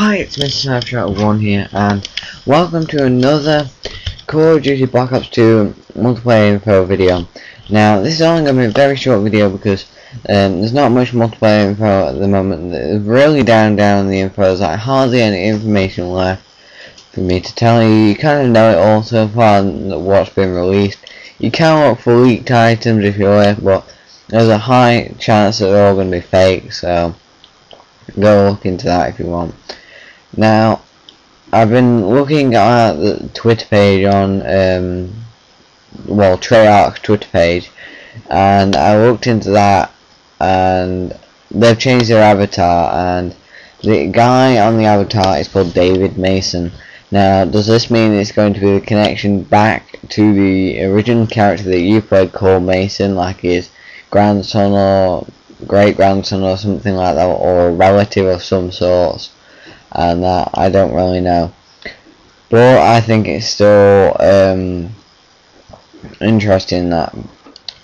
Hi, it's Mr. Snapchat1 here, and welcome to another Call of Duty Black Ops 2 multiplayer info video. Now, this is only going to be a very short video because there's not much multiplayer info at the moment. It's really down the info. There's like hardly any information left for me to tell you. You kind of know it all so far, what's been released. You can look for leaked items if you wish, but there's a high chance that they're all going to be fake, so go look into that if you want. Now, I've been looking at the Twitter page on, Treyarch's Twitter page, and I looked into that, and they've changed their avatar, and the guy on the avatar is called David Mason. Now, does this mean it's going to be a connection back to the original character that you played called Mason, like his grandson or great-grandson or something like that, or a relative of some sort? And that I don't really know, but I think it's still interesting. That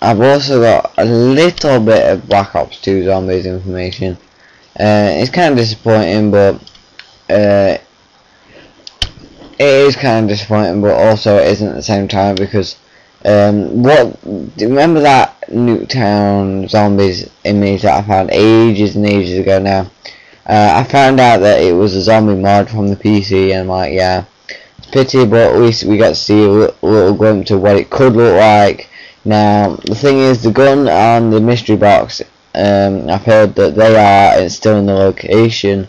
I've also got a little bit of Black Ops 2 Zombies information. It's kind of disappointing, but it is kind of disappointing, but also it isn't at the same time, because remember that Nuketown Zombies image that I found ages and ages ago now? I found out that it was a zombie mod from the PC, and I'm like, yeah, it's a pity, but at least we got to see a little glimpse of what it could look like. Now, the thing is, the gun and the mystery box, I've heard that they are still in the location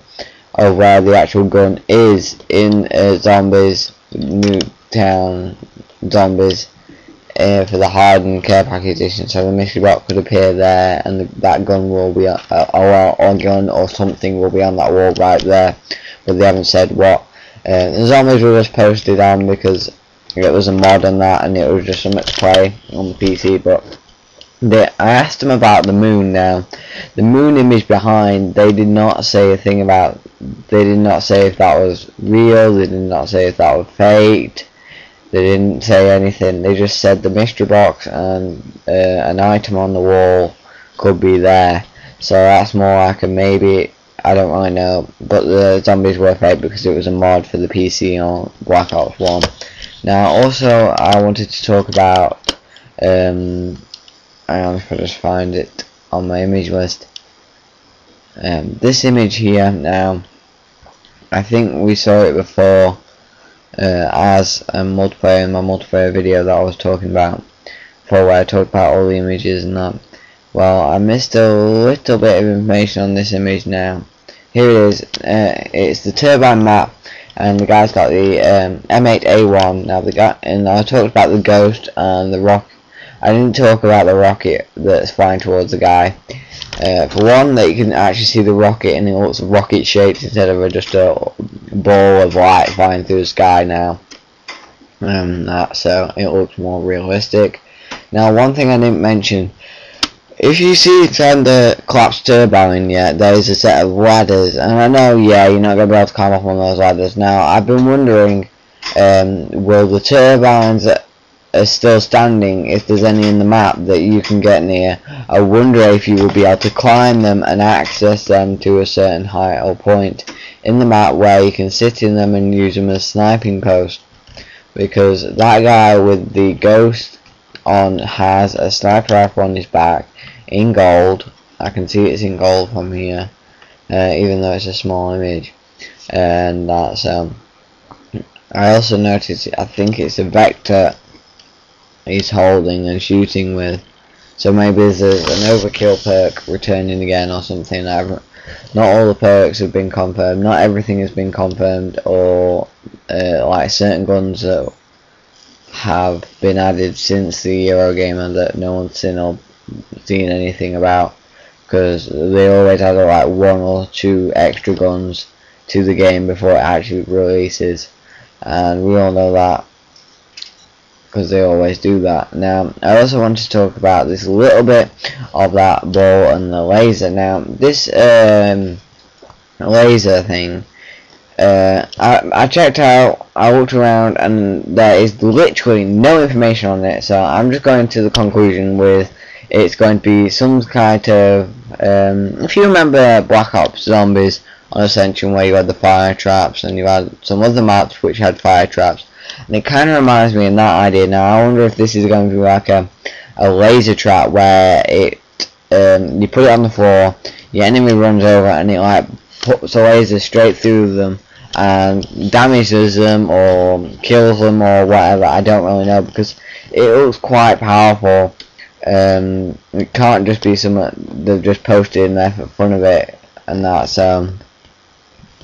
of where the actual gun is in Zombies, Nuketown Zombies, for the hardened care package edition. So the mystery box could appear there, and that gun will be or gun or something will be on that wall right there, but they haven't said what. The Zombies were just posted on because it was a mod on that, and it was just something to play on the PC. But I asked them about the moon. Now, the moon image behind, they did not say a thing about. They did not say if that was real. They did not say if that was faked. They didn't say anything. They just said the mystery box and an item on the wall could be there. So that's more like a maybe. I don't really know. But the zombies were fake because it was a mod for the PC on Black Ops 1. Now, also, I wanted to talk about. Hang on, if I just find it on my image list. This image here. Now, I think we saw it before. As a multiplayer in my multiplayer video that I was talking about before, where I talked about all the images and that. Well, I missed a little bit of information on this image now. Here it is. It's the turbine map, and the guy's got the M8A1. Now the guy, and I talked about the ghost and the rock. I didn't talk about the rocket that's flying towards the guy. For one, that you can actually see the rocket, and it looks rocket shaped instead of just a ball of light flying through the sky now. So it looks more realistic. Now, one thing I didn't mention, if you see the collapsed turbine yet, there is a set of ladders, and I know, yeah, you're not going to be able to climb up on those ladders. Now, I've been wondering, will the turbines that are still standing, if there's any in the map that you can get near, I wonder if you will be able to climb them and access them to a certain height or point in the map where you can sit in them and use them as sniping post, because that guy with the ghost on has a sniper rifle on his back in gold. I can see it's in gold from here, even though it's a small image, and that's I also noticed, I think it's a Vector he's holding and shooting with, so maybe there's an overkill perk returning again or something. Not all the perks have been confirmed, not everything has been confirmed, or like certain guns that have been added since the Eurogamer that no one's seen or seen anything about, because they always add like 1 or 2 extra guns to the game before it actually releases, and we all know that, because they always do that. Now, I also want to talk about this little bit of that ball and the laser. Now, this laser thing, I checked out, I looked around, and there is literally no information on it, so I'm just going to the conclusion with it's going to be some kind of, if you remember Black Ops Zombies on Ascension where you had the fire traps, and you had some other maps which had fire traps. And it kind of reminds me of that idea. Now I wonder if this is going to be like a laser trap where it you put it on the floor, your enemy runs over and it like puts a laser straight through them and damages them or kills them or whatever. I don't really know, because it looks quite powerful. It can't just be something they've just posted in there for fun of it and that, so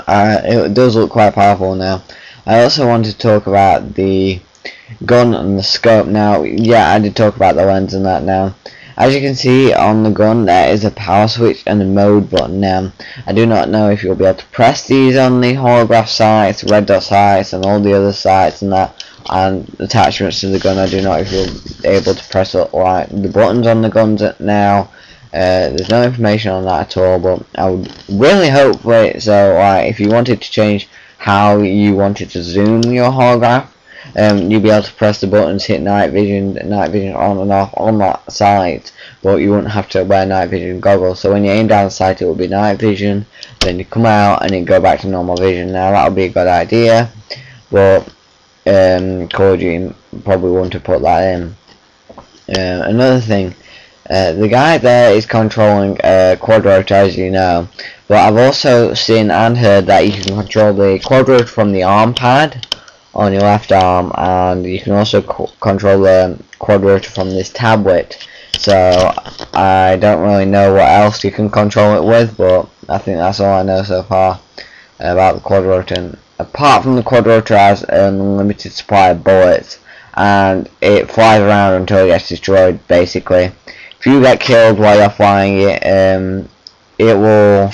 it does look quite powerful. Now I also want to talk about the gun and the scope. Now yeah, I did talk about the lens and that. Now as you can see on the gun, there is a power switch and a mode button. Now I do not know if you'll be able to press these on the holograph sights, red dot sights and all the other sights and that, and attachments to the gun. I do not know if you'll be able to press like the buttons on the guns now. There's no information on that at all, but I would really hope for it. So like if you wanted to change how you wanted to zoom your holograph, you'd be able to press the buttons, hit night vision on and off on that sight, but you wouldn't have to wear night vision goggles. So when you aim down the sight, it will be night vision, then you come out and it go back to normal vision. Now that would be a good idea, but Call of Duty probably wouldn't have put that in. Another thing, the guy there is controlling quad rotor, as you know, but I've also seen and heard that you can control the quad rotor from the arm pad on your left arm, and you can also control the quad rotor from this tablet. So I don't really know what else you can control it with, but I think that's all I know so far about the quad rotor. And apart from the quad rotor, has an unlimited supply of bullets, and it flies around until it gets destroyed. Basically, if you get killed while you're flying it, it will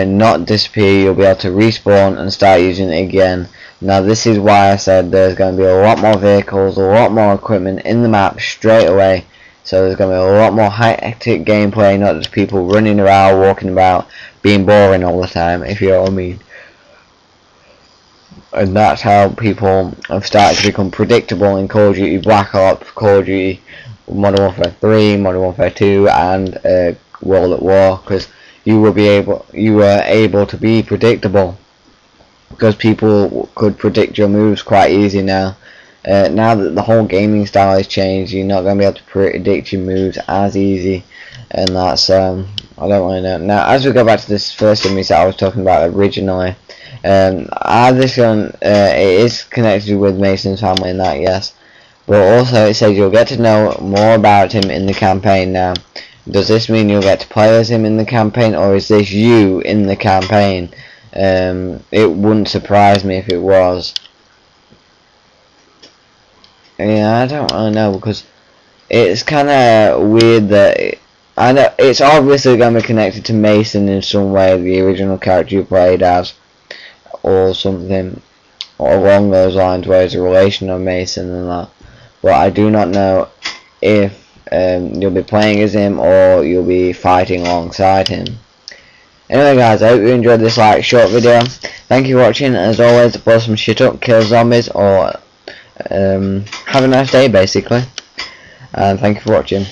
not disappear. You'll be able to respawn and start using it again. Now this is why I said there's going to be a lot more vehicles, a lot more equipment in the map straight away. So there's going to be a lot more hectic gameplay, not just people running around, walking about, being boring all the time, if you know what I mean. And that's how people have started to become predictable in Call of Duty Black Ops, Call of Duty Modern Warfare 3, Modern Warfare 2, and World at War, because you were able to be predictable, because people could predict your moves quite easy now. Now that the whole gaming style has changed, you're not going to be able to predict your moves as easy, and that's I don't really know. Now as we go back to this first image that I was talking about originally, this gun it is connected with Mason's family and that, yes, but also it says you'll get to know more about him in the campaign. Now does this mean you'll get to play as him in the campaign, or is this you in the campaign? It wouldn't surprise me if it was. Yeah, I don't really know, because it's kind of weird that I know it's obviously going to be connected to Mason in some way, the original character you played as, or something along those lines, where it's a relation of Mason and that. But I do not know if you'll be playing as him or you'll be fighting alongside him. Anyway guys, I hope you enjoyed this short video. Thank you for watching. As always, blow some shit up, kill zombies, or have a nice day basically. And thank you for watching.